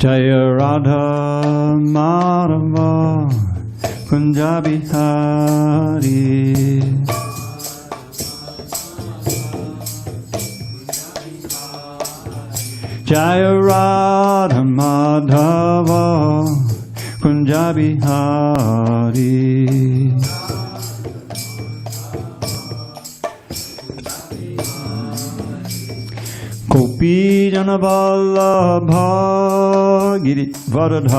Jaya Radha Madhava Kunja Bihari. Jaya Radha Madhava Kunja Bihari. Gopi Jana Vallabha Giri Varadhari.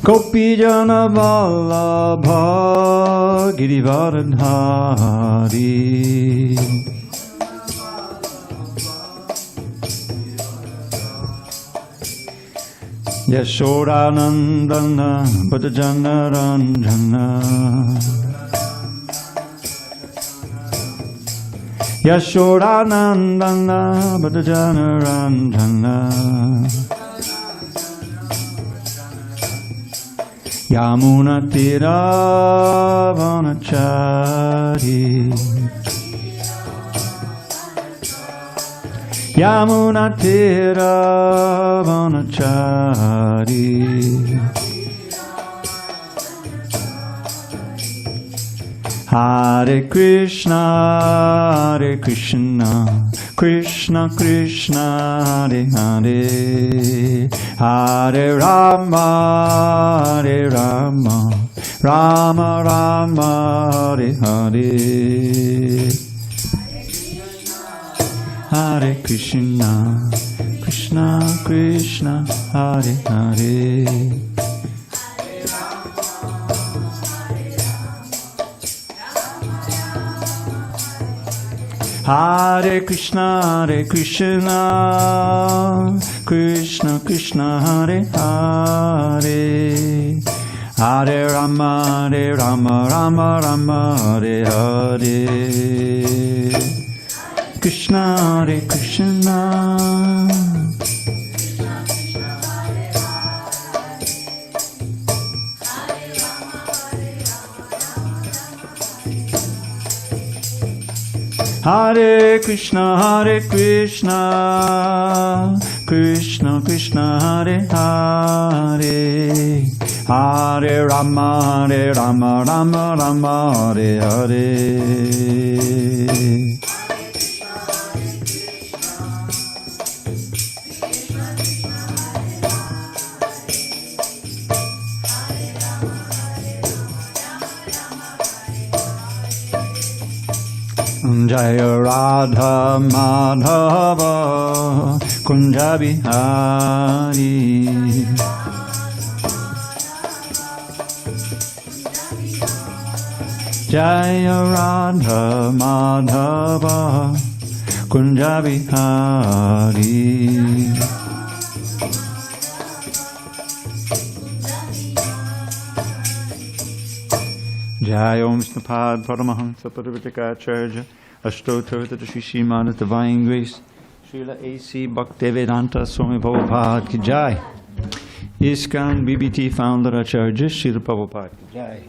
Gopi Jana Vallabha Giri Varadhari. Yashodanandana Bhajana Ranjana. Yashodanandana Bhajana Ranjana. Yamuna Tira Vanachari. Yamuna Tira Vanachari. Hare Krishna, Hare Krishna, Krishna Krishna, Hare Hare, Hare Rama, Hare Rama, Rama Rama, Hare Hare. Hare Krishna, Krishna Krishna, Hare Hare. Hare Krishna, Hare Krishna, Krishna Krishna, Hare Hare. Hare Rama, Hare Rama, Rama Rama, Hare Hare. Krishna, Hare Krishna. Hare Krishna, Hare Krishna, Krishna Krishna, Hare Hare. Hare Rama, Hare Rama, Rama Rama, Hare Hare. Jaya Radha Madhava Kunja Bihari. Jaya Radha Madhava Kunja Bihari. Jaya Om Snapad Paramahansa Parivitaka Ashtotra Shri Srimad Divine Grace Srila A.C. Bhaktivedanta Swami Prabhupada Ki Jai. ISKCON BBT Founder Acharya Srila Prabhupada Ki Jai.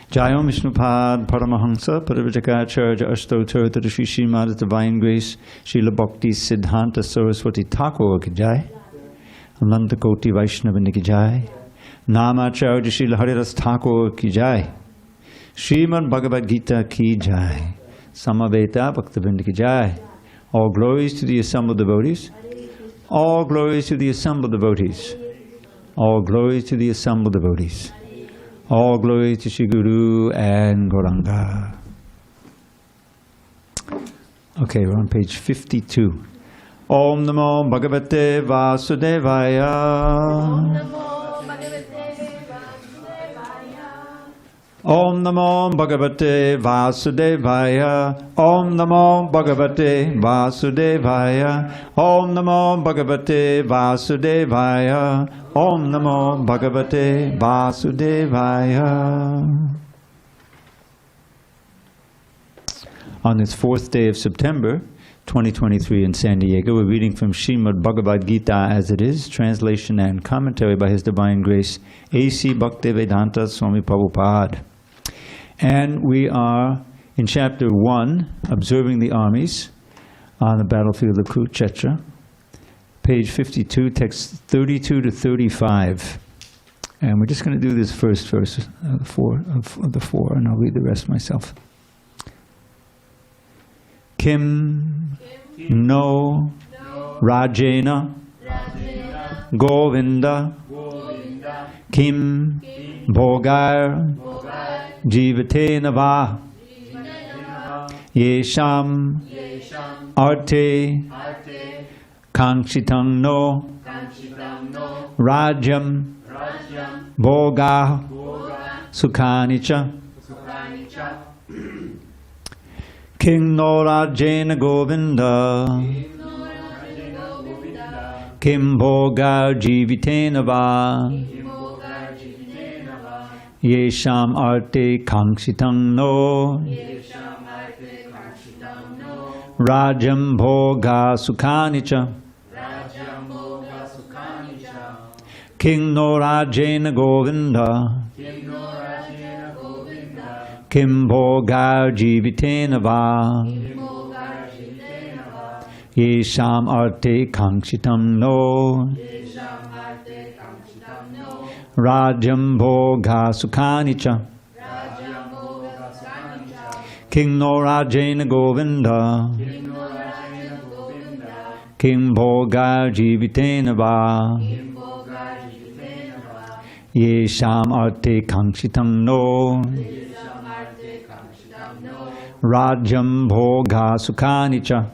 Jai Om Vishnupad Paramahansa Parivitaka Ashtotra Shri Srimad Divine Grace Srila Bhakti Siddhanta Saraswati Thakur Ki Jai. Ananta Koti Vaishnavini Ki Jai. Namacharya Srila Haridas Thakur Ki Jai. Srimad Bhagavad Gita Ki Jai. Samaveta Bhaktivinoda Ki Jai. All glories to the assembled devotees. All glories to the assembled devotees. All glories to the assembled devotees. All glories to Shri Guru and Gauranga. Okay, we're on page 52. Om Namo Bhagavate Vasudevaya. Om Namo Bhagavate Vasudevaya. Om Namo Bhagavate Vasudevaya. Om Namo Bhagavate Vasudevaya. Om Namo Bhagavate Vasudevaya. On this 4th day of September 2023 in San Diego, we're reading from Srimad Bhagavad Gita as it is, translation and commentary by His Divine Grace A.C. Bhaktivedanta Swami Prabhupada. And we are in chapter 1, Observing the Armies on the battlefield of Kurukṣetra, page 52, text 32 to 35. And we're just going to do this first verse of the four, and I'll read the rest myself. Kim no Rajena Govinda Kim Bhogar Jivatena Va Yesham Arte Kanksitang no Rajam Bhoga Sukhanicha King no Rajena Govinda Kim Bhoga Jivitena Va Yesham Arte Kanksitang no Rajam Bhoga Sukhanicha King no Rajena Govinda Kim Bhoga Jivitena Va Yesham Arte Kankshitam no Rajam Bhoga Sukhanicha King no Rajena Govinda Kim Bhoga Jivitena Va Yesham Arte Kankshitam no Rajam Bhoga Sukhanicha.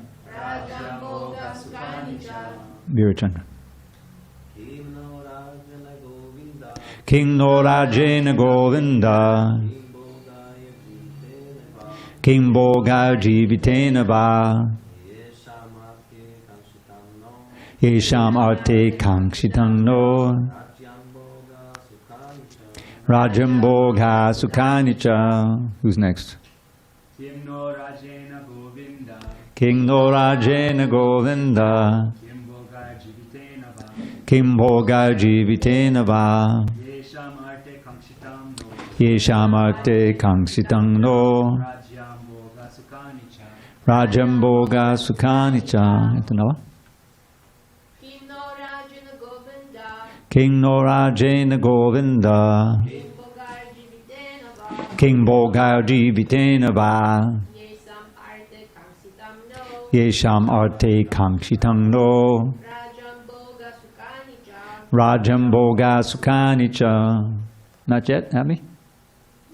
Virachandra. King no Rajena Govinda King Bhoga Jivitena Va Yesham Arte Kankshitam no Rajam Bhoga Sukhanicha. Who's next? King no Rajena Govinda King no Rajena Govinda Kim Bhoga Jivitena Va Yesham Arte Kankshitam no Yesham Arte Kankshitam no Rajam Bhoga Sukhanicha Rajam Bhoga Sukhanicha. Ito na ba? King no Rajena Govinda King no Rajena Govinda King Bhoga Jivitena Va Yesham Arte Kankshitam no Rajam Bhoga Sukhanicha. Not yet, Abby?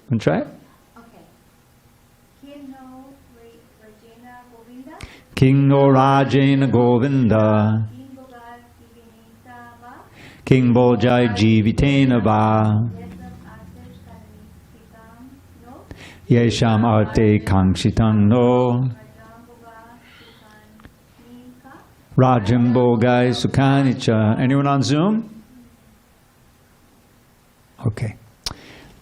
Want to try it? Okay. King no Rajena Govinda. King no Rajena Govinda King Bhoga Jivitena Va Yesham Arte Kankshitam no Rajam Bhoga Sukhanicha. Anyone on Zoom? Okay.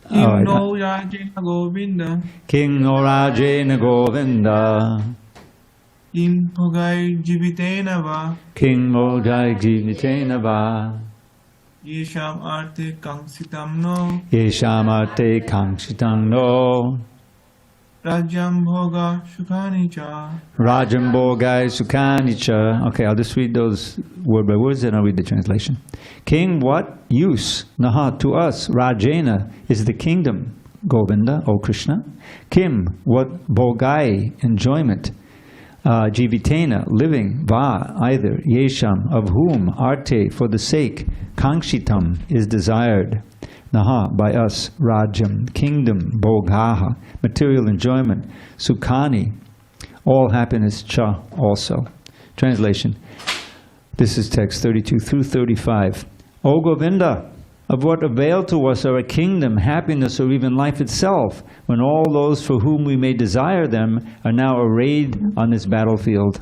King no Rajena Govinda King no Rajena Govinda Kim Bhoga Jivitena Va King Bhoga Jivitena Va Yesham Arte Kankshitam no Yesham Arte Kankshitam no Rajam Bhoga Sukhanicha Rajam Bhoga Sukhanicha. Okay, I'll just read those word by words and I'll read the translation. King, what use, Naha, to us, Rajena, is the kingdom, Govinda, O Krishna. Kim, what Bhogai, enjoyment. Jivitena, living, Va, either, Yesham, of whom, Arte, for the sake, Kankshitam, is desired. Naha, by us, Rajam, kingdom, Bhogaha, material enjoyment, Sukhani, all happiness, Cha, also. Translation. This is text 32 through 35. O Govinda, of what avail to us are a kingdom, happiness, or even life itself, when all those for whom we may desire them are now arrayed on this battlefield?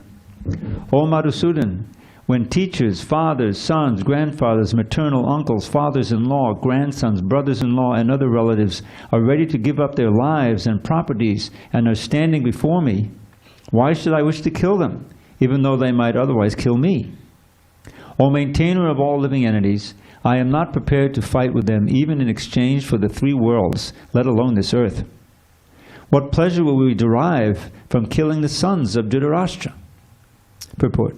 O Madhusudan, when teachers, fathers, sons, grandfathers, maternal uncles, fathers-in-law, grandsons, brothers-in-law, and other relatives are ready to give up their lives and properties and are standing before me, why should I wish to kill them, even though they might otherwise kill me? O maintainer of all living entities, I am not prepared to fight with them even in exchange for the three worlds, let alone this earth. What pleasure will we derive from killing the sons of Dhritarashtra? Purport.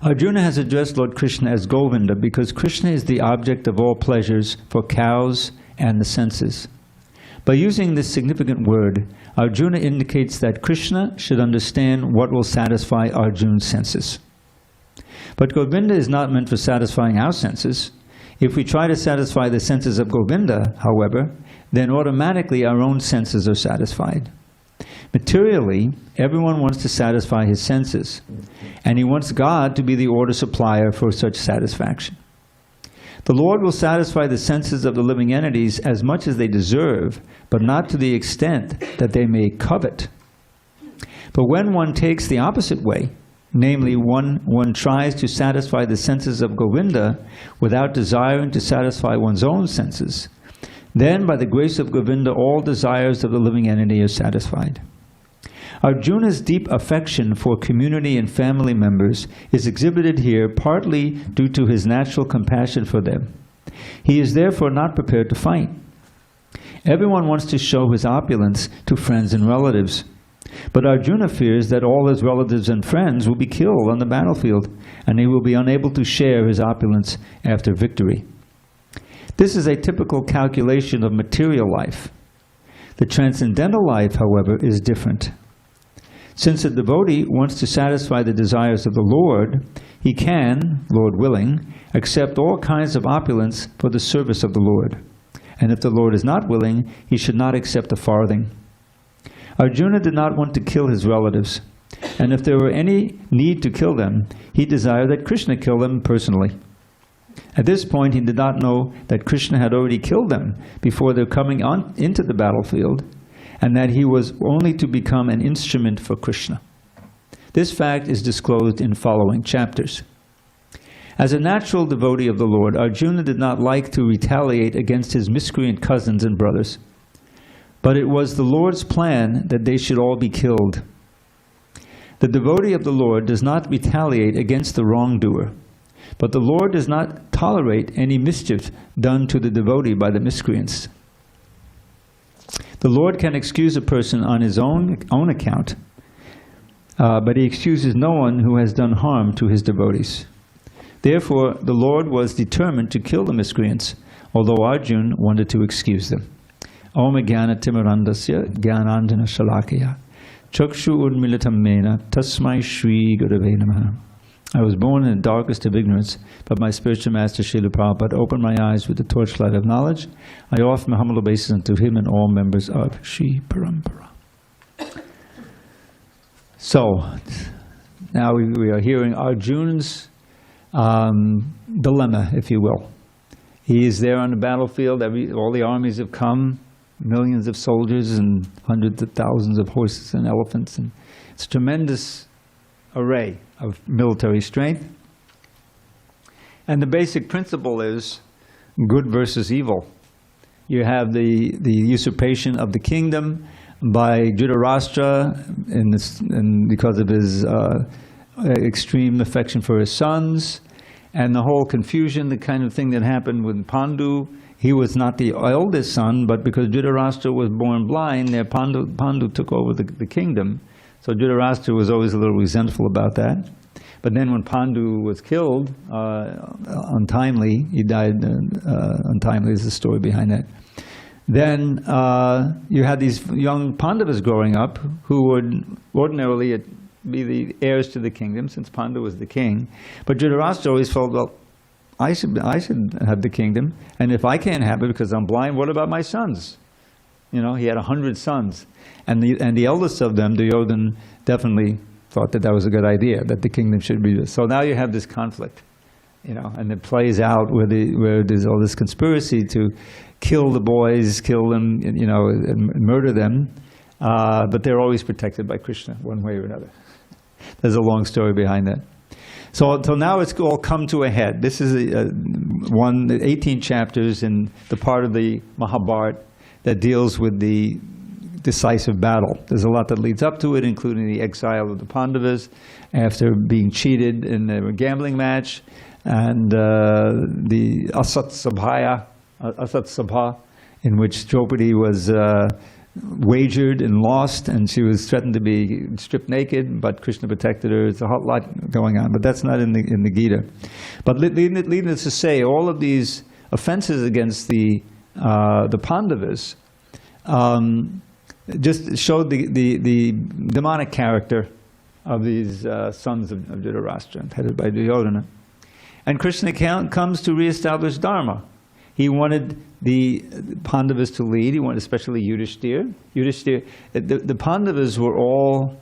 Arjuna has addressed Lord Krishna as Govinda because Krishna is the object of all pleasures for cows and the senses. By using this significant word, Arjuna indicates that Krishna should understand what will satisfy Arjuna's senses. But Govinda is not meant for satisfying our senses. If we try to satisfy the senses of Govinda, however, then automatically our own senses are satisfied. Materially, everyone wants to satisfy his senses, and he wants God to be the order supplier for such satisfaction. The Lord will satisfy the senses of the living entities as much as they deserve, but not to the extent that they may covet. But when one takes the opposite way, namely one tries to satisfy the senses of Govinda without desiring to satisfy one's own senses, then by the grace of Govinda all desires of the living entity are satisfied. Arjuna's deep affection for community and family members is exhibited here partly due to his natural compassion for them. He is therefore not prepared to fight. Everyone wants to show his opulence to friends and relatives. But Arjuna fears that all his relatives and friends will be killed on the battlefield, and he will be unable to share his opulence after victory. This is a typical calculation of material life. The transcendental life, however, is different. Since a devotee wants to satisfy the desires of the Lord, he can, Lord willing, accept all kinds of opulence for the service of the Lord. And if the Lord is not willing, he should not accept a farthing. Arjuna did not want to kill his relatives, and if there were any need to kill them, he desired that Krishna kill them personally. At this point, he did not know that Krishna had already killed them before their coming on into the battlefield, and that he was only to become an instrument for Krishna. This fact is disclosed in following chapters. As a natural devotee of the Lord, Arjuna did not like to retaliate against his miscreant cousins and brothers. But it was the Lord's plan that they should all be killed. The devotee of the Lord does not retaliate against the wrongdoer, but the Lord does not tolerate any mischief done to the devotee by the miscreants. The Lord can excuse a person on his own account, but he excuses no one who has done harm to his devotees. Therefore, the Lord was determined to kill the miscreants, although Arjuna wanted to excuse them. Om Jnana Timirandasya Jnanandjana Shalakaya Chakshu Udmilitam Mena Tasmai Shri Gurave Namaha. I was born in the darkest of ignorance, but my spiritual master Srila Prabhupada opened my eyes with the torchlight of knowledge. I offer my humble obeisance unto him and all members of Shri Parampara. So, now we are hearing Arjuna's dilemma, if you will. He is there on the battlefield, all the armies have come, millions of soldiers and hundreds of thousands of horses and elephants, and it's a tremendous array of military strength. And the basic principle is good versus evil. You have the usurpation of the kingdom by Dhritarashtra and because of his extreme affection for his sons, and the whole confusion, the kind of thing that happened with Pandu. He was not the eldest son, but because Dhritarashtra was born blind, Pandu took over the kingdom. So Dhritarashtra was always a little resentful about that. But then when Pandu was killed untimely, he died untimely, is the story behind that. Then you had these young Pandavas growing up who would ordinarily be the heirs to the kingdom, since Pandu was the king. But Dhritarashtra always felt, well, I should have the kingdom, and if I can't have it because I'm blind, what about my sons? You know, he had 100 sons, and the eldest of them, Duryodhana, definitely thought that was a good idea, that the kingdom should be this. So now you have this conflict, you know, and it plays out where there's all this conspiracy to kill the boys, kill them, you know, and murder them, but they're always protected by Krishna, one way or another. There's a long story behind that. So now it's all come to a head. This is 18 chapters in the part of the Mahabharata that deals with the decisive battle. There's a lot that leads up to it, including the exile of the Pandavas after being cheated in a gambling match, and the Asat Sabha, in which Draupadi was wagered and lost, and she was threatened to be stripped naked, but Krishna protected her. It's a whole lot going on, but that's not in the Gita. But leading us to say, all of these offenses against the Pandavas just showed the demonic character of these sons of Dhritarashtra, headed by Duryodhana. And Krishna comes to reestablish Dharma. He wanted the Pandavas to lead. He wanted especially Yudhishthira. The Pandavas were all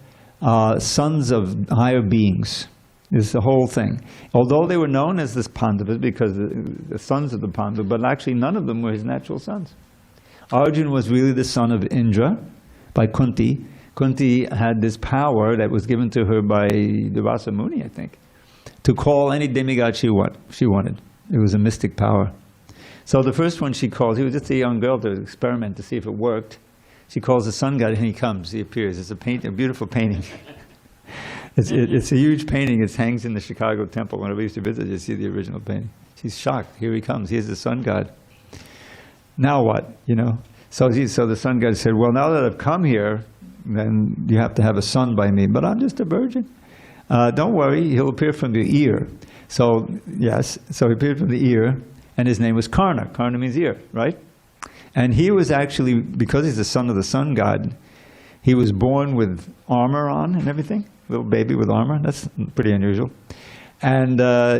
sons of higher beings. This is the whole thing. Although they were known as the Pandavas because the sons of the Pandavas, but actually none of them were his natural sons. Arjuna was really the son of Indra by Kunti. Kunti had this power that was given to her by Durvasa Muni, I think, to call any demigod she wanted. It was a mystic power. So the first one she calls, he was just a young girl to experiment to see if it worked. She calls the sun god and he comes, he appears. It's a beautiful painting. It's a huge painting. It hangs in the Chicago temple. Whenever we used to visit, you see the original painting. She's shocked. Here he comes. Here's the sun god. Now what? You know? So the sun god said, well, now that I've come here, then you have to have a son by me. But I'm just a virgin. Don't worry, he'll appear from the ear. So, yes, so he appeared from the ear, and his name was Karna. Karna means ear, right? And he was actually, because he's the son of the sun god, he was born with armor on and everything. Little baby with armor. That's pretty unusual. And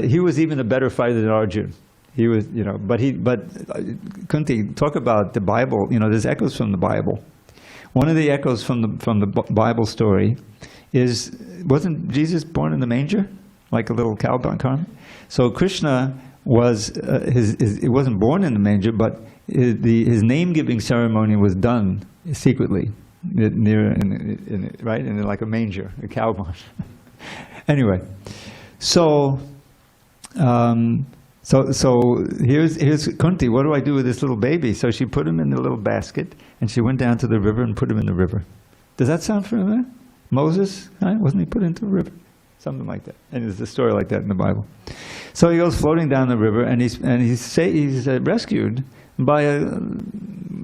he was even a better fighter than Arjuna. He was, you know, but Kunti, talk about the Bible, you know, there's echoes from the Bible. One of the echoes from the Bible story is, wasn't Jesus born in the manger? Like a little cow barn? So Krishna was, he wasn't born in the manger, but his name-giving ceremony was done secretly, right? In like a manger, a cow barn. Anyway, so here's Kunti. What do I do with this little baby? So she put him in the little basket, and she went down to the river and put him in the river. Does that sound familiar? Moses, right? Wasn't he put into the river? Something like that. And there's a story like that in the Bible. So he goes floating down the river, and he's rescued by a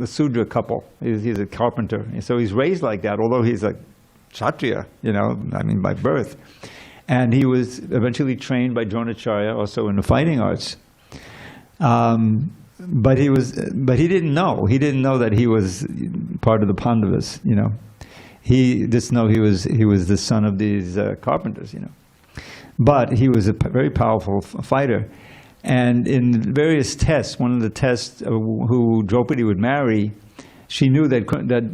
Sudra couple. He's a carpenter. And so he's raised like that, although he's a Kshatriya, you know, I mean, by birth. And he was eventually trained by Dronacharya, also in the fighting arts. But he didn't know. He didn't know that he was part of the Pandavas, you know. He just know he was the son of these carpenters, you know. But he was a very powerful fighter. And in various tests, one of the tests who Draupadi would marry, she knew that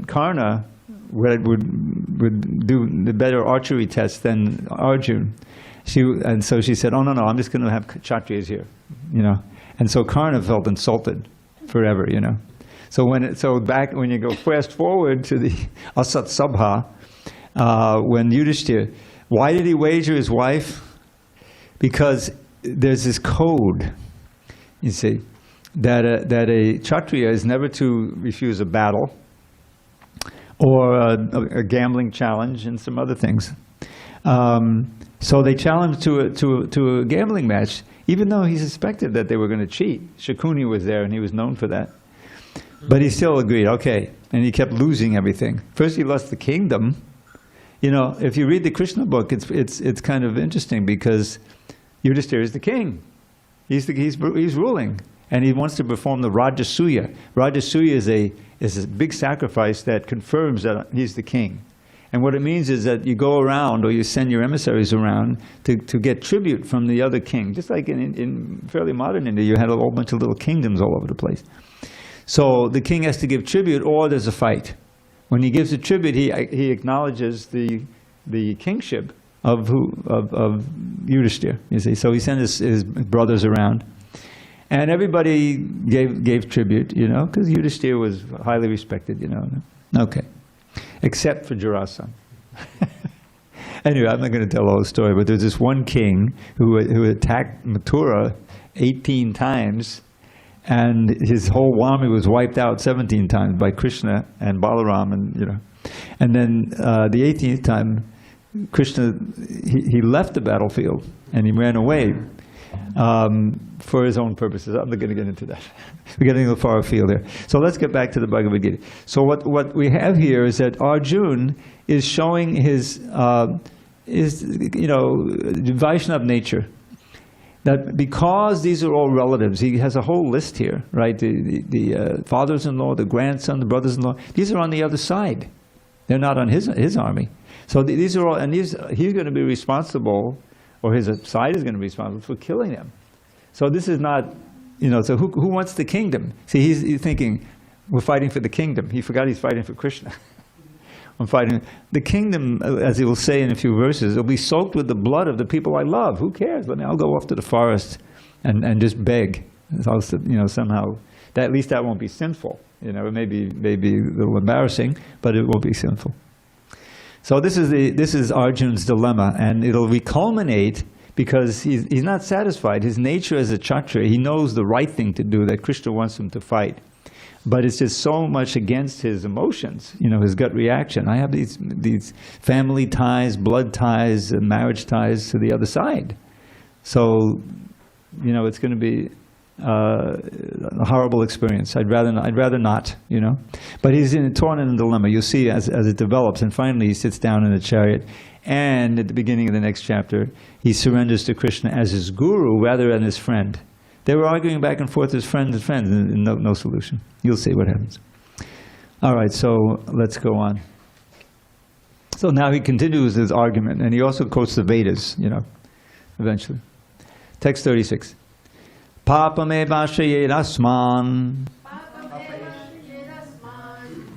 Karna would do the better archery test than Arjuna. And so she said, oh, no, I'm just going to have Kshatriyas here, you know. And so Karna felt insulted forever, you know. So when you go fast forward to the Asat Sabha, when Yudhishthira, why did he wager his wife? Because there's this code, you see, that a Kshatriya is never to refuse a battle or a gambling challenge and some other things. So they challenged to a gambling match, even though he suspected that they were going to cheat. Shakuni was there, and he was known for that. But he still agreed, okay. And he kept losing everything. First he lost the kingdom. You know, if you read the Krishna book, it's kind of interesting because Yudhishthira is the king. He's ruling. And he wants to perform the Rajasuya. Rajasuya is a big sacrifice that confirms that he's the king. And what it means is that you go around, or you send your emissaries around to get tribute from the other king. Just like in fairly modern India, you had a whole bunch of little kingdoms all over the place. So the king has to give tribute, or there's a fight. When he gives the tribute, he acknowledges the kingship of Yudhishthira. You see, so he sent his brothers around, and everybody gave tribute, you know, because Yudhishthira was highly respected, you know. Okay, except for Jarasandha. Anyway, I'm not going to tell the whole story, but there's this one king who attacked Mathura 18 times. And his whole army was wiped out 17 times by Krishna and Balaram, and you know. And then the 18th time, Krishna he left the battlefield and he ran away. for his own purposes. I'm not going to get into that. We're getting a little far afield there. So let's get back to the Bhagavad Gita. So what we have here is that Arjuna is showing his Vaishnava nature. That because these are all relatives, he has a whole list here, right? The fathers-in-law, the grandson, the brothers-in-law. These are on the other side. They're not on his army. So these are all, and he's going to be responsible, or his side is going to be responsible for killing them. So this is not, so who wants the kingdom? See, he's thinking, we're fighting for the kingdom. He forgot he's fighting for Krishna. I'm fighting. The kingdom, as he will say in a few verses, will be soaked with the blood of the people I love. Who cares? I'll go off to the forest and just beg. Somehow, at least that won't be sinful. It may be a little embarrassing, but it won't be sinful. So this is Arjuna's dilemma, and it'll culminate because he's not satisfied. His nature as a Kshatriya, he knows the right thing to do, that Krishna wants him to fight. But it's just so much against his emotions, his gut reaction. I have these family ties, blood ties, marriage ties to the other side. So, it's going to be a horrible experience. I'd rather not, But he's torn in a dilemma. You'll see as it develops, and finally he sits down in a chariot. And at the beginning of the next chapter, he surrenders to Krishna as his guru rather than his friend. They were arguing back and forth as friends, and no solution. You'll see what happens. All right, so let's go on. So now he continues his argument, and he also quotes the Vedas, eventually. Text 36. Papame vashaye rasman.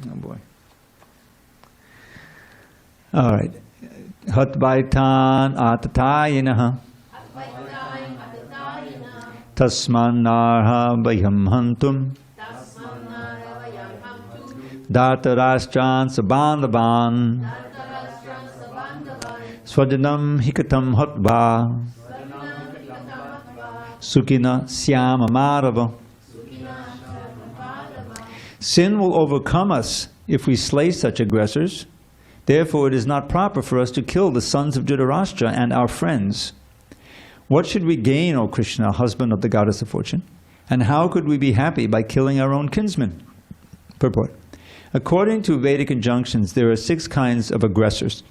Oh boy. All right. Hatvaitan atatayinaha. Tasmanarha vayam hantum. Dartarashchan sabandhavan. Swajanam hikatam hatva. Sukina syama marava. Sin will overcome us if we slay such aggressors. Therefore it is not proper for us to kill the sons of Dhritarashtra and our friends. What should we gain, O Krishna, husband of the goddess of fortune? And how could we be happy by killing our own kinsmen? Purport. According to Vedic injunctions, there are 6 kinds of aggressors.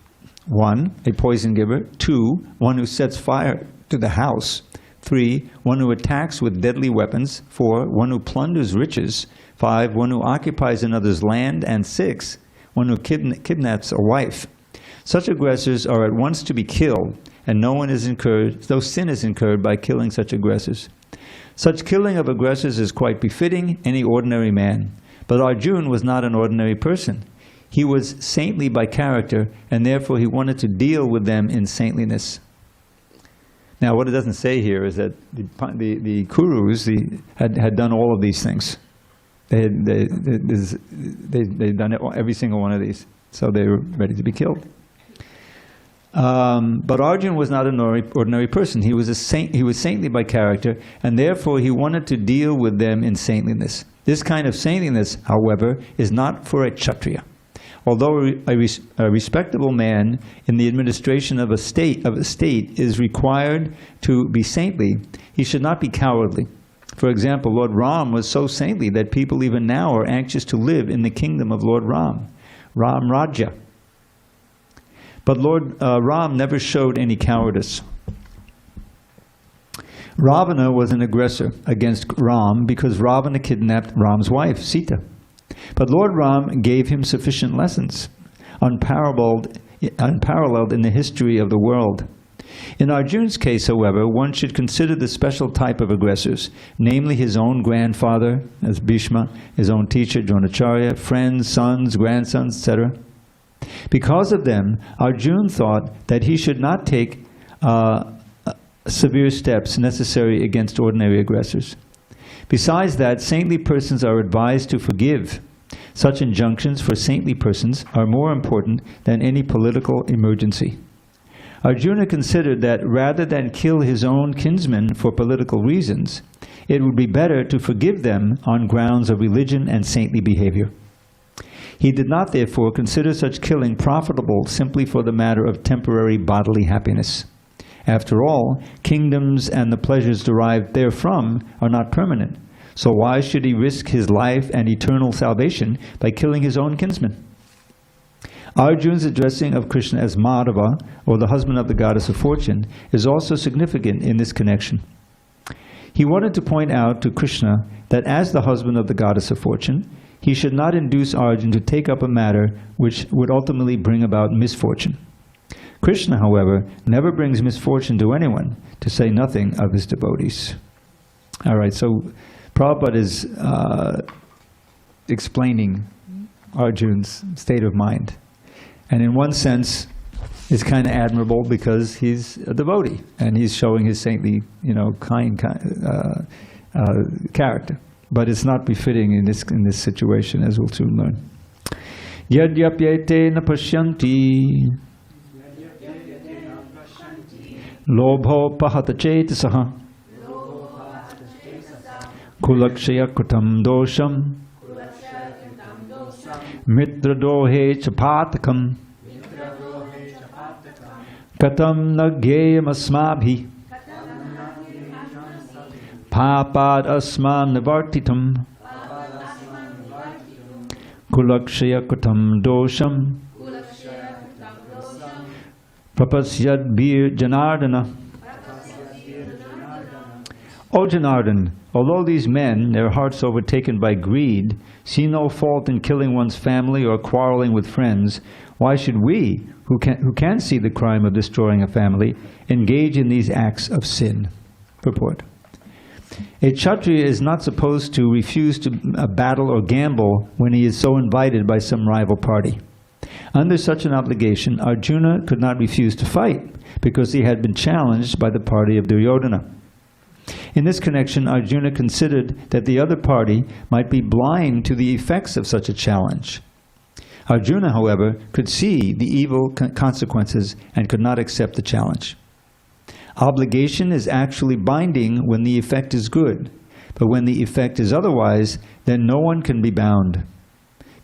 1, a poison giver. 2, one who sets fire to the house. 3, one who attacks with deadly weapons. 4, one who plunders riches. 5, one who occupies another's land. And 6, one who kidnaps a wife. Such aggressors are at once to be killed, and no sin is incurred by killing such aggressors. Such killing of aggressors is quite befitting any ordinary man. But Arjuna was not an ordinary person. He was saintly by character, and therefore he wanted to deal with them in saintliness. Now, what it doesn't say here is that the Kurus had done all of these things. They'd done every single one of these, so they were ready to be killed. But Arjuna was not an ordinary person. He was a saint. He was saintly by character, and therefore he wanted to deal with them in saintliness. This kind of saintliness, however, is not for a Kshatriya. Although a respectable man in the administration of a state is required to be saintly, he should not be cowardly. For example, Lord Ram was so saintly that people even now are anxious to live in the kingdom of Lord Ram, Ram Rajya. But Lord Ram never showed any cowardice. Ravana was an aggressor against Ram because Ravana kidnapped Ram's wife, Sita. But Lord Ram gave him sufficient lessons, unparalleled in the history of the world. In Arjuna's case, however, one should consider the special type of aggressors, namely his own grandfather, as Bhishma, his own teacher, Dronacharya, friends, sons, grandsons, etc. Because of them, Arjuna thought that he should not take severe steps necessary against ordinary aggressors. Besides that, saintly persons are advised to forgive. Such injunctions for saintly persons are more important than any political emergency. Arjuna considered that rather than kill his own kinsmen for political reasons, it would be better to forgive them on grounds of religion and saintly behavior. He did not, therefore, consider such killing profitable simply for the matter of temporary bodily happiness. After all, kingdoms and the pleasures derived therefrom are not permanent. So why should he risk his life and eternal salvation by killing his own kinsman? Arjuna's addressing of Krishna as Madhava, or the husband of the goddess of fortune, is also significant in this connection. He wanted to point out to Krishna that as the husband of the goddess of fortune, he should not induce Arjuna to take up a matter which would ultimately bring about misfortune. Krishna, however, never brings misfortune to anyone, to say nothing of his devotees. All right, so Prabhupada is explaining Arjuna's state of mind. And in one sense, it's kind of admirable because he's a devotee and he's showing his saintly, kind character. But it's not befitting in this situation, as we'll soon learn. Yadyapyate na pashyanti lobho pahata chetasaha kulakshaya kutam dosham mitra dohe chapatakam katam nagyayam asmabhi papad asman nivartitam kulakshaya kutam dosham prapasyad bir janardana. O Janardan, although these men, their hearts overtaken by greed, see no fault in killing one's family or quarreling with friends, why should we, who can see the crime of destroying a family, engage in these acts of sin? Purport. A Kshatriya is not supposed to refuse to battle or gamble when he is so invited by some rival party. Under such an obligation, Arjuna could not refuse to fight, because he had been challenged by the party of Duryodhana. In this connection, Arjuna considered that the other party might be blind to the effects of such a challenge. Arjuna, however, could see the evil consequences and could not accept the challenge. Obligation is actually binding when the effect is good, but when the effect is otherwise, then no one can be bound.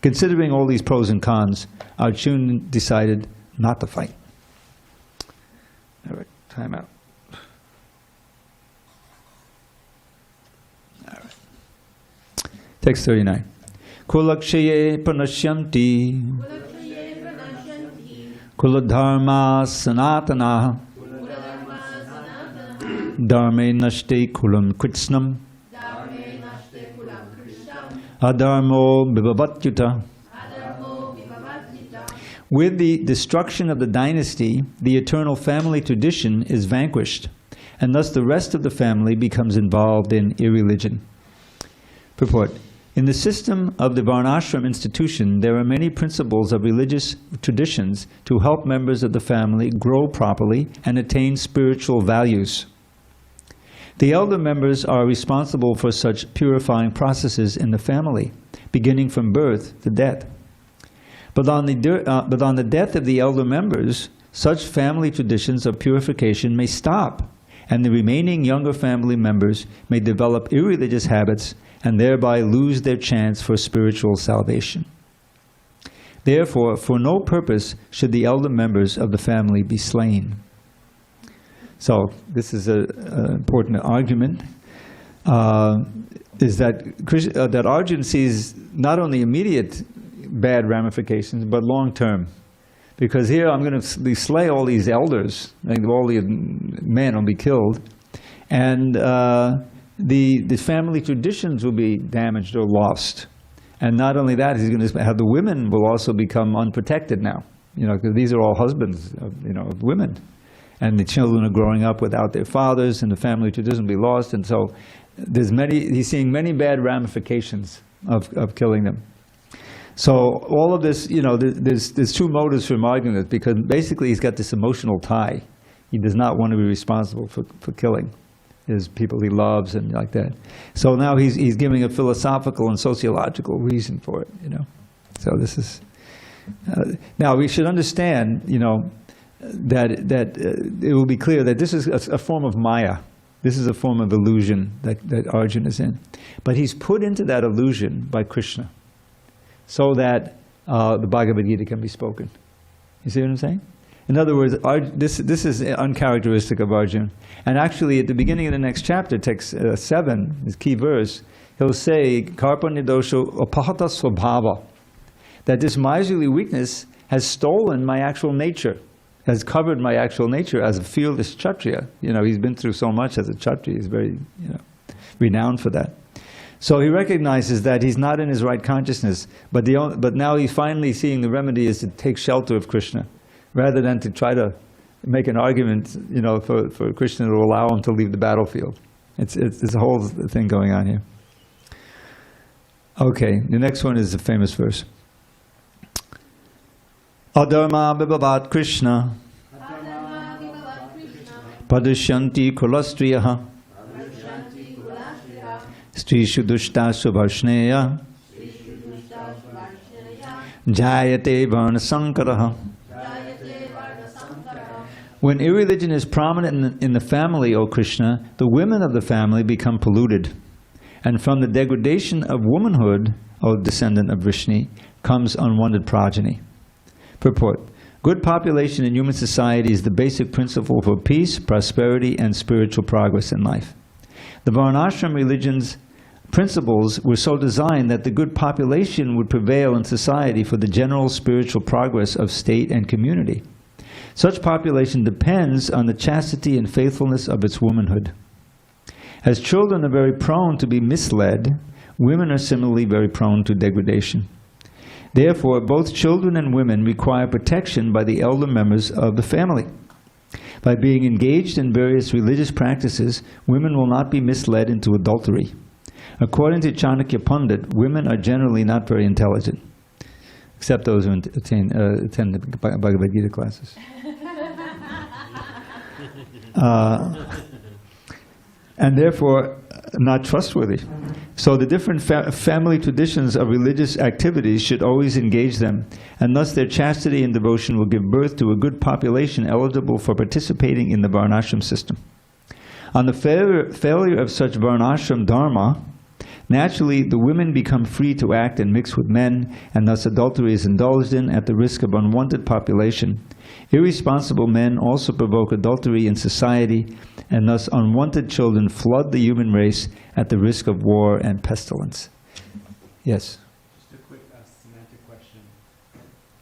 Considering all these pros and cons, Arjuna decided not to fight. All right, time out. Text 39. Kulakshaye pranashyanti kuladharma sanatana dharme nashte kulam kritsnam adharmo bhagavadgita. With the destruction of the dynasty, the eternal family tradition is vanquished, and thus the rest of the family becomes involved in irreligion. Purport. In the system of the Varnashram institution, there are many principles of religious traditions to help members of the family grow properly and attain spiritual values. The elder members are responsible for such purifying processes in the family, beginning from birth to death. But on the death of the elder members, such family traditions of purification may stop, and the remaining younger family members may develop irreligious habits and thereby lose their chance for spiritual salvation. Therefore, for no purpose should the elder members of the family be slain. So, this is an important argument, is that Arjuna sees not only immediate bad ramifications, but long-term. Because here I'm going to slay all these elders, like all the men will be killed, and the family traditions will be damaged or lost. And not only that, he's going to have the women will also become unprotected now. Because these are all husbands of women. And the children are growing up without their fathers, and the family tradition will be lost. And so he's seeing many bad ramifications of killing them. So all of this, there's two motives for him arguing this, because basically he's got this emotional tie. He does not want to be responsible for killing his people he loves and like that. So now he's giving a philosophical and sociological reason for it, So this is... now we should understand, that it will be clear that this is a form of Maya. This is a form of illusion that Arjuna is in. But he's put into that illusion by Krishna, so that the Bhagavad Gita can be spoken. You see what I'm saying? In other words, this is uncharacteristic of Arjuna. And actually, at the beginning of the next chapter, text 7, his key verse, he'll say, Karpa nidosho apahata swabhava, that this miserly weakness has stolen my actual nature, has covered my actual nature as a fearless Kshatriya. You know, he's been through so much as a Kshatriya, he's very, you know, renowned for that. So he recognizes that he's not in his right consciousness, but now he's finally seeing the remedy is to take shelter of Krishna, rather than to try to make an argument, you know, for Krishna to allow him to leave the battlefield. It's a whole thing going on here. Okay, the next one is a famous verse. Adharma vibhavat Krishna padusyanti kulastriyaha strishu dushtashu varshneya jayate varna sankaraha. When irreligion is prominent in the family, O Krishna, the women of the family become polluted. And from the degradation of womanhood, O descendant of Vrishni, comes unwanted progeny. Purport. Good population in human society is the basic principle for peace, prosperity, and spiritual progress in life. The Varnashram religion's principles were so designed that the good population would prevail in society for the general spiritual progress of state and community. Such population depends on the chastity and faithfulness of its womanhood. As children are very prone to be misled, women are similarly very prone to degradation. Therefore, both children and women require protection by the elder members of the family. By being engaged in various religious practices, women will not be misled into adultery. According to Chanakya Pandit, women are generally not very intelligent, except those who attend the Bhagavad Gita classes. And therefore not trustworthy. So the different family traditions of religious activities should always engage them, and thus their chastity and devotion will give birth to a good population eligible for participating in the Varnashram system. On the failure of such Varnashram dharma, naturally the women become free to act and mix with men, and thus adultery is indulged in at the risk of unwanted population. Irresponsible men also provoke adultery in society, and thus unwanted children flood the human race at the risk of war and pestilence. Yes? Just a quick semantic question.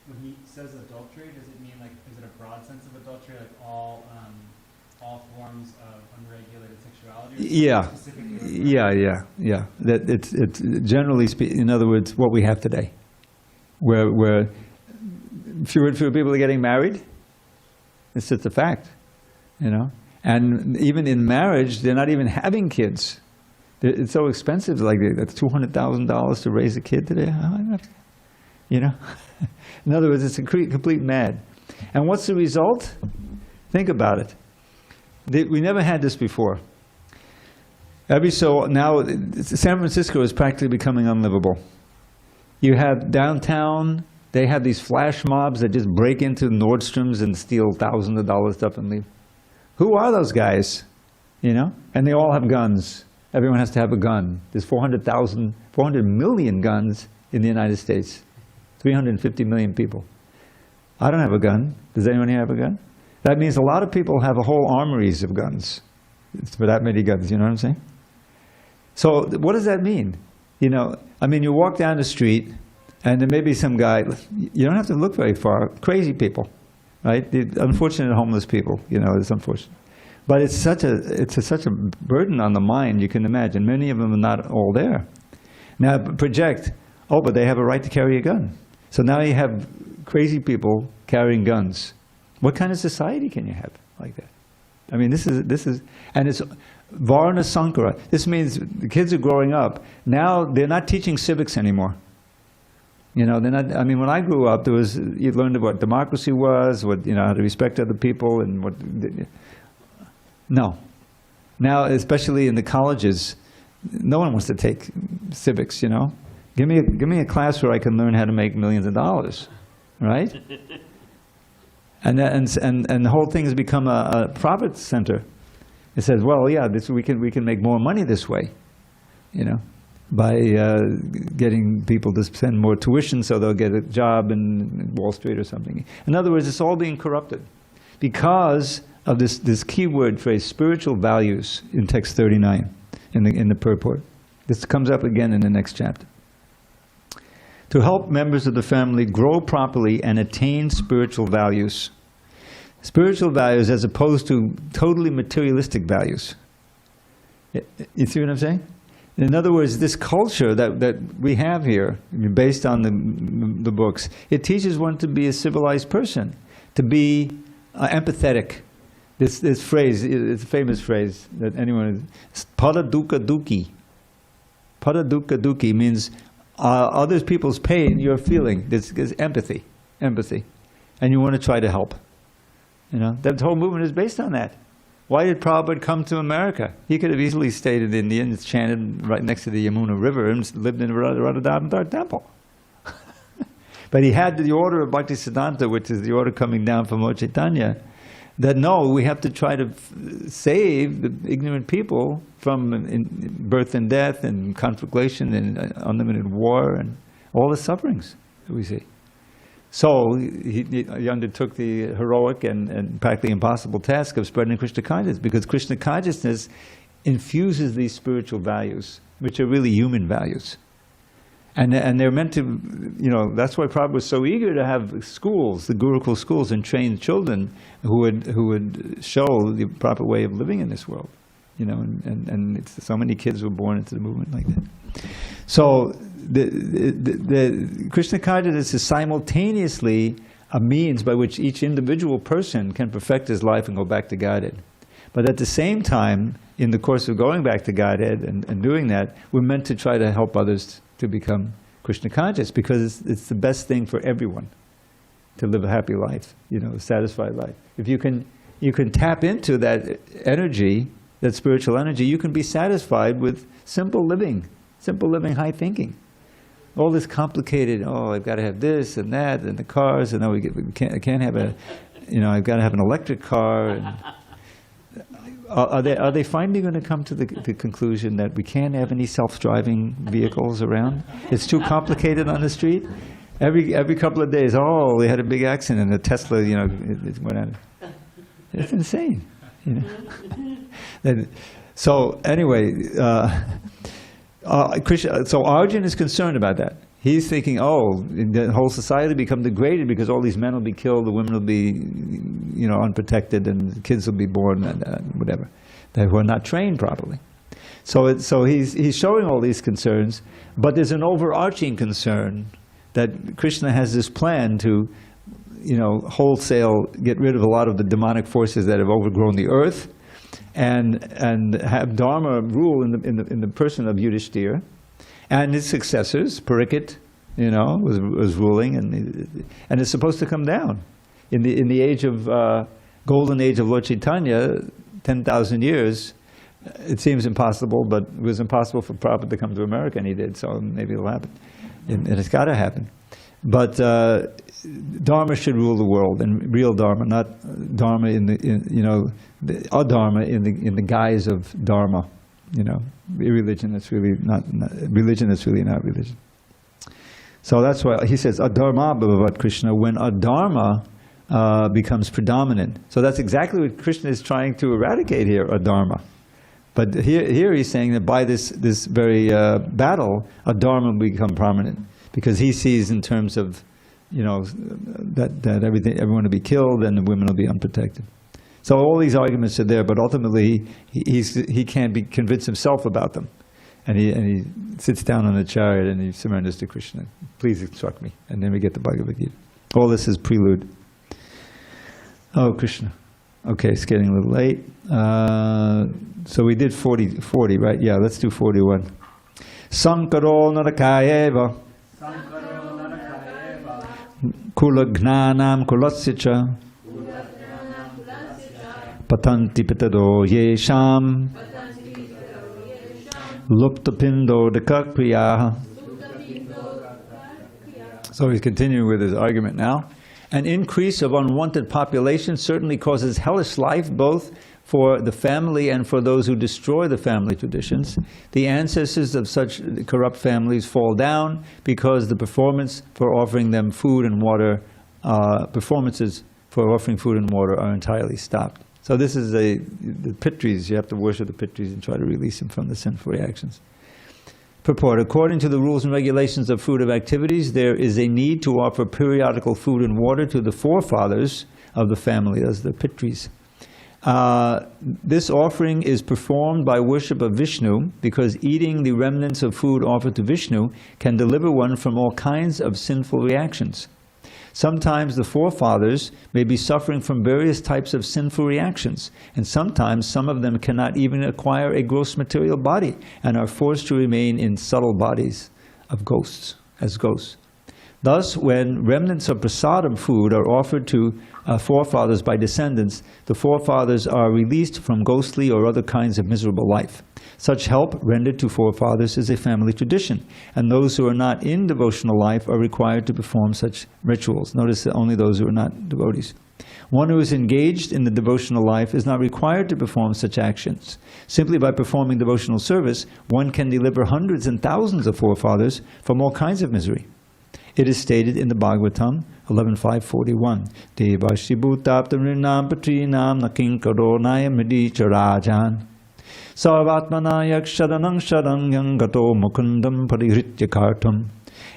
When he says adultery, does it mean, like, is it a broad sense of adultery, like all forms of unregulated sexuality? Yeah. That it's generally in other words, what we have today, where fewer and fewer people are getting married. It's just a fact, you know. And even in marriage, they're not even having kids. It's so expensive, like that's $200,000 to raise a kid today. You know. In other words, it's a complete mad. And what's the result? Think about it. We never had this before. Now, San Francisco is practically becoming unlivable. You have downtown, they have these flash mobs that just break into Nordstrom's and steal thousands of dollars stuff and leave. Who are those guys? You know? And they all have guns. Everyone has to have a gun. There's 400 million guns in the United States. 350 million people. I don't have a gun. Does anyone here have a gun? That means a lot of people have a whole armories of guns. It's for that many guns, you know what I'm saying? So what does that mean? You know, I mean, you walk down the street and there may be some guy, you don't have to look very far, crazy people, right? The unfortunate homeless people, you know, it's unfortunate. But it's such a burden on the mind, you can imagine. Many of them are not all there. Now project, oh, but they have a right to carry a gun. So now you have crazy people carrying guns. What kind of society can you have like that? I mean, this is, and it's Varna Sankara. This means the kids are growing up. Now they're not teaching civics anymore. You know, they're not, I mean, when I grew up, you learned what democracy was, what, you know, how to respect other people, and what, no. Now, especially in the colleges, no one wants to take civics, you know. Give me a class where I can learn how to make millions of dollars, right? And the whole thing has become a profit center. It says, well, yeah, we can make more money this way, you know, by getting people to spend more tuition so they'll get a job in Wall Street or something. In other words, it's all being corrupted. because of this key word phrase, spiritual values, in text 39, in the purport. This comes up again in the next chapter. To help members of the family grow properly and attain spiritual values. Spiritual values as opposed to totally materialistic values. You see what I'm saying? In other words, this culture that we have here, based on the books, it teaches one to be a civilized person, to be empathetic. This phrase, it's a famous phrase that anyone, paradukkha dukhi. Paradukkha dukhi means other people's pain you're feeling. This is empathy, and you want to try to help. You know, that whole movement is based on that. Why did Prabhupada come to America? He could have easily stayed in India and chanted right next to the Yamuna River and lived in Radha temple. But he had the order of Bhaktisiddhanta, which is the order coming down from Lord Chaitanya, that no, we have to try to save the ignorant people from birth and death and conflagration and unlimited war and all the sufferings that we see. So he undertook the heroic and practically impossible task of spreading Krishna consciousness, because Krishna consciousness infuses these spiritual values, which are really human values. And they're meant to, you know, that's why Prabhupada was so eager to have schools, the Gurukul schools, and train children who would show the proper way of living in this world. You know, and so many kids were born into the movement like that. So the Krishna consciousness is simultaneously a means by which each individual person can perfect his life and go back to Godhead. But at the same time, in the course of going back to Godhead and doing that, we're meant to try to help others to become Krishna conscious, because it's the best thing for everyone to live a happy life, you know, a satisfied life. If you can tap into that energy, that spiritual energy, you can be satisfied with simple living, high thinking. All this complicated, oh, I've got to have this and that and the cars, and no, I can't have a, you know, I've got to have an electric car. And are they finally going to come to the conclusion that we can't have any self-driving vehicles around? It's too complicated on the street. Every couple of days, oh, they had a big accident, and a Tesla, you know, it went out. It's insane, you know. So anyway, Krishna, so Arjuna is concerned about that. He's thinking, oh, the whole society will become degraded because all these men will be killed, the women will be, you know, unprotected, and the kids will be born, and whatever, that were not trained properly. So he's showing all these concerns, but there's an overarching concern that Krishna has this plan to, you know, wholesale get rid of a lot of the demonic forces that have overgrown the earth, and have Dharma rule in the person of Yudhishthira. And his successors, Parikshit, you know, was ruling, and it's supposed to come down. In the age of golden age of Lord Chaitanya, 10,000 years, it seems impossible, but it was impossible for Prabhupada to come to America, and he did. So maybe it'll happen, and it's got to happen. But Dharma should rule the world, and real Dharma, not Dharma adharma in the guise of Dharma. You know, religion that's really not religion. So that's why he says adharma bhavavat Krishna, when adharma becomes predominant. So that's exactly what Krishna is trying to eradicate here, adharma. But here he's saying that by this very battle, adharma will become prominent, because he sees in terms of, you know, that everyone will be killed and the women will be unprotected. So all these arguments are there, but ultimately he can't convince himself about them, and he sits down on the chariot and he surrenders to Krishna. Please instruct me, and then we get the Bhagavad Gita. All this is prelude. Oh, Krishna. Okay, it's getting a little late. So we did 40, right? Yeah, let's do 41. Sankaro narakayeva kula gnanam kulasya patanti pitado yesham luptapindo dakakriyaha. So he's continuing with his argument now. An increase of unwanted population certainly causes hellish life, both for the family and for those who destroy the family traditions. The ancestors of such corrupt families fall down because the performance for offering them food and water, performances for offering food and water are entirely stopped. So this is the Pitris. You have to worship the Pitris and try to release them from the sinful reactions. Purport. According to the rules and regulations of food of activities, there is a need to offer periodical food and water to the forefathers of the family, as the Pitris. This offering is performed by worship of Vishnu, because eating the remnants of food offered to Vishnu can deliver one from all kinds of sinful reactions. Sometimes the forefathers may be suffering from various types of sinful reactions, and sometimes some of them cannot even acquire a gross material body and are forced to remain in subtle bodies of ghosts, as ghosts. Thus, when remnants of prasadam food are offered to forefathers by descendants, the forefathers are released from ghostly or other kinds of miserable life. Such help rendered to forefathers is a family tradition, and those who are not in devotional life are required to perform such rituals. Notice that only those who are not devotees. One who is engaged in the devotional life is not required to perform such actions. Simply by performing devotional service, one can deliver hundreds and thousands of forefathers from all kinds of misery. It is stated in the Bhagavatam 11.5.41, Devashi bhutaptam rinam patrinam nakinkaro nayamidi charajan sarvatmanayak sharanang sharangyam gato mukundam parihritya kartam.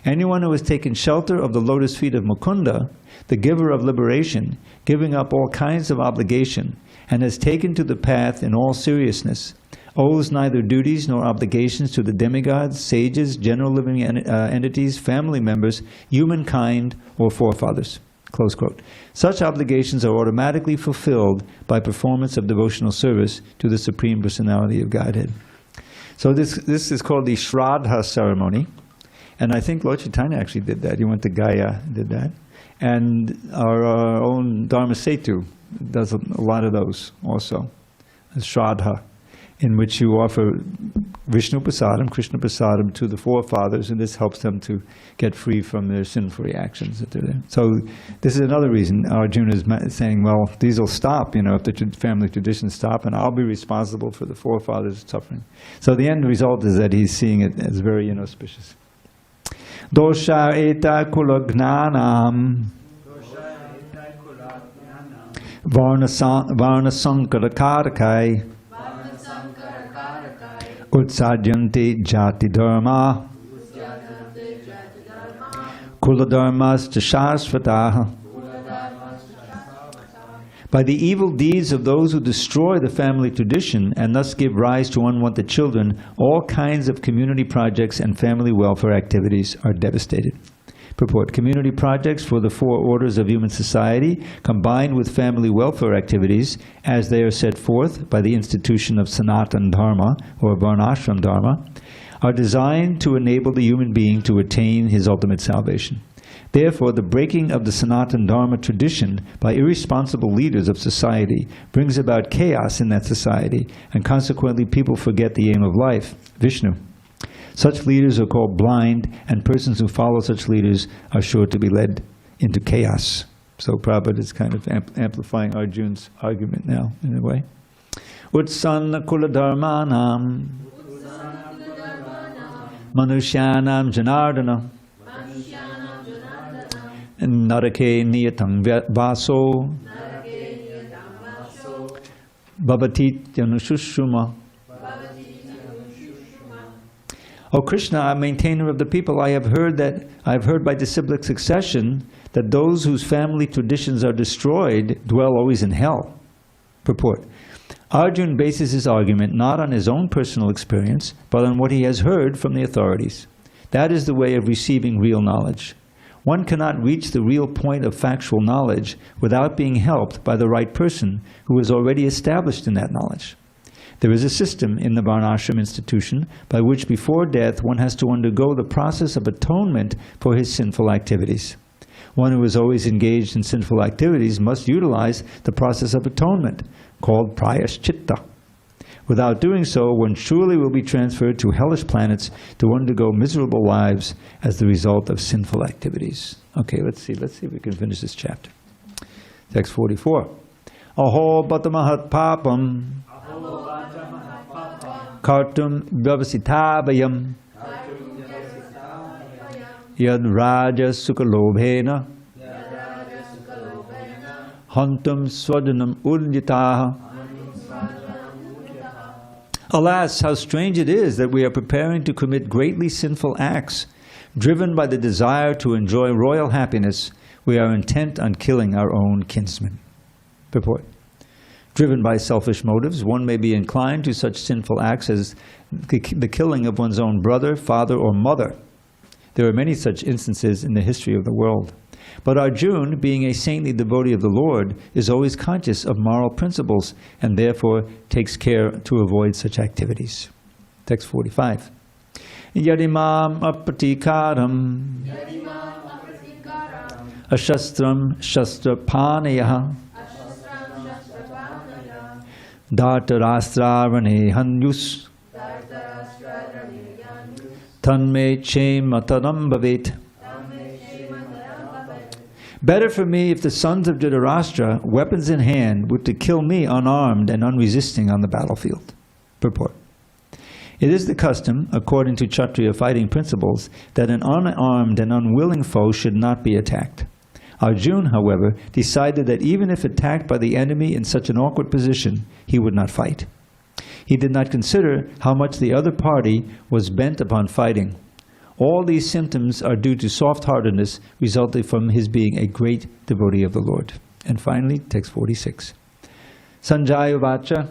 Anyone who has taken shelter of the lotus feet of Mukunda, the giver of liberation, giving up all kinds of obligation, and has taken to the path in all seriousness, owes neither duties nor obligations to the demigods, sages, general living entities, family members, humankind, or forefathers. Close quote. Such obligations are automatically fulfilled by performance of devotional service to the Supreme Personality of Godhead. So this is called the Shraddha ceremony, and I think Lord Chaitanya actually did that. He went to Gaya, did that. And our own Dharma Setu does a lot of those also, Shraddha, in which you offer Vishnu Prasadam, Krishna Prasadam to the forefathers, and this helps them to get free from their sinful reactions that they're there. So this is another reason Arjuna is saying, well, these will stop, if the family traditions stop, and I'll be responsible for the forefathers' suffering. So the end result is that he's seeing it as very inauspicious. Dosha eta kulagnanam varna sankara karakai Utsadyanti jati dharma kula dharmas shashvataha. By the evil deeds of those who destroy the family tradition and thus give rise to unwanted children, all kinds of community projects and family welfare activities are devastated. Purport. Community projects for the four orders of human society, combined with family welfare activities, as they are set forth by the institution of Sanatana Dharma, or Varnashram Dharma, are designed to enable the human being to attain his ultimate salvation. Therefore, the breaking of the Sanatana Dharma tradition by irresponsible leaders of society brings about chaos in that society, and consequently people forget the aim of life, Vishnu. Such leaders are called blind, and persons who follow such leaders are sure to be led into chaos. So Prabhupada is kind of amplifying Arjuna's argument now, in a way. Utsanna kula dharmanam manushyanam janardana narake niyatam vaso bhavatit yanushushuma. O Krishna, maintainer of the people, I have heard by disciplic succession that those whose family traditions are destroyed dwell always in hell. Purport. Arjuna bases his argument not on his own personal experience, but on what he has heard from the authorities. That is the way of receiving real knowledge. One cannot reach the real point of factual knowledge without being helped by the right person who is already established in that knowledge. There is a system in the Varnashram institution by which before death one has to undergo the process of atonement for his sinful activities. One who is always engaged in sinful activities must utilize the process of atonement, called prayaschitta. Without doing so, one surely will be transferred to hellish planets to undergo miserable lives as the result of sinful activities. Okay, let's see if we can finish this chapter. Text 44. Aho batamahat papam kartum vyavasitavayam yad raja sukalobhena hantum swadanam urjitaha. Alas, how strange it is that we are preparing to commit greatly sinful acts. Driven by the desire to enjoy royal happiness, we are intent on killing our own kinsmen. Purport. Driven by selfish motives, one may be inclined to such sinful acts as the killing of one's own brother, father, or mother. There are many such instances in the history of the world. But Arjuna, being a saintly devotee of the Lord, is always conscious of moral principles and therefore takes care to avoid such activities. Text 45. Yadimam apratikaram ashastram shastrapanayah dhartarashtrarane hanyus tanme chemataram bhavet. Better for me if the sons of Dhritarashtra, weapons in hand, were to kill me unarmed and unresisting on the battlefield. Purport. It is the custom, according to Kshatriya fighting principles, that an unarmed and unwilling foe should not be attacked. Arjuna, however, decided that even if attacked by the enemy in such an awkward position, he would not fight. He did not consider how much the other party was bent upon fighting. All these symptoms are due to soft-heartedness resulting from his being a great devotee of the Lord. And finally, text 46. Sanjaya vacha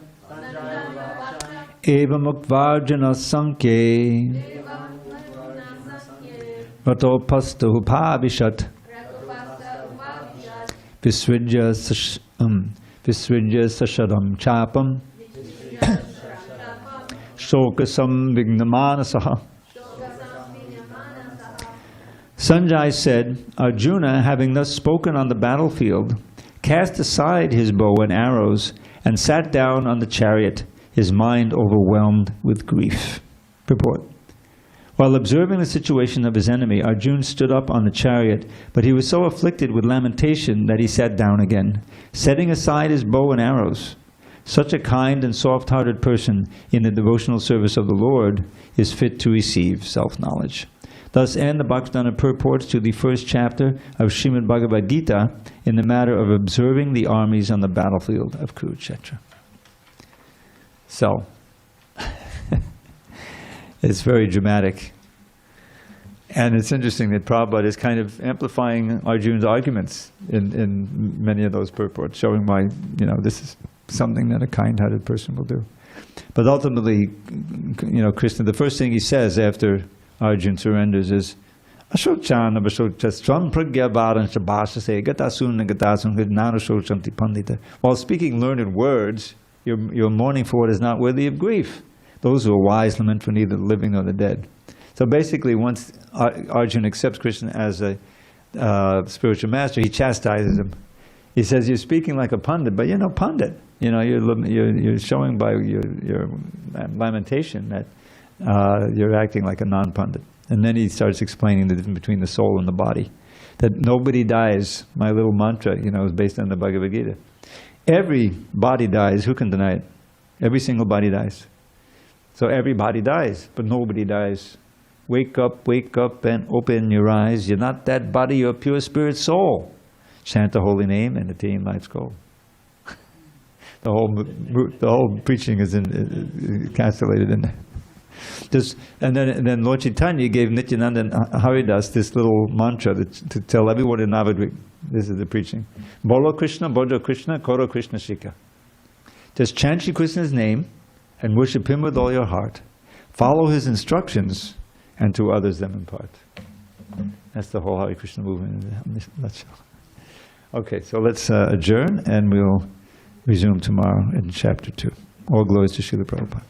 eva mukvarjana sankhe rato pastu pavishat visvijya sashadam chapam shokasam vignamanasaha. Sanjay said, Arjuna, having thus spoken on the battlefield, cast aside his bow and arrows and sat down on the chariot, his mind overwhelmed with grief. Purport. While observing the situation of his enemy, Arjuna stood up on the chariot, but he was so afflicted with lamentation that he sat down again, setting aside his bow and arrows. Such a kind and soft-hearted person in the devotional service of the Lord is fit to receive self-knowledge. Thus end the Bhaktivinoda purports to the first chapter of Srimad Bhagavad Gita in the matter of observing the armies on the battlefield of Kurukṣetra. So, it's very dramatic. And it's interesting that Prabhupada is kind of amplifying Arjuna's arguments in many of those purports, showing why, this is something that a kind-hearted person will do. But ultimately, Krishna, the first thing he says after Arjuna surrenders is Ashokchana Bashokchastram Pragyavaran Shabhashase Gatasun Gatasun Nanashochanti Pandita. While speaking learned words, your mourning for what is not worthy of grief. Those who are wise lament for neither the living nor the dead. So basically, once Arjuna accepts Krishna as a spiritual master, he chastises him. He says, "You're speaking like a pundit, but you're no pundit. You're showing by your lamentation that you're acting like a non-pundit." And then he starts explaining the difference between the soul and the body. That nobody dies. My little mantra, is based on the Bhagavad Gita. Every body dies. Who can deny it? Every single body dies. So every body dies, but nobody dies. Wake up, and open your eyes. You're not that body, you're a pure spirit soul. Chant the holy name and attain life's goal. The whole preaching is encapsulated in there. And then Lord Chaitanya gave Nityananda and Haridas this little mantra to tell everyone in Navadvip. This is the preaching. Bolo Krishna, Bojo Krishna, Koro Krishna Shika. Just chant Shri Krishna's name and worship him with all your heart. Follow his instructions and to others them impart. That's the whole Hare Krishna movement in a nutshell. Okay, so let's adjourn and we'll resume tomorrow in chapter 2. All glories to Srila Prabhupada.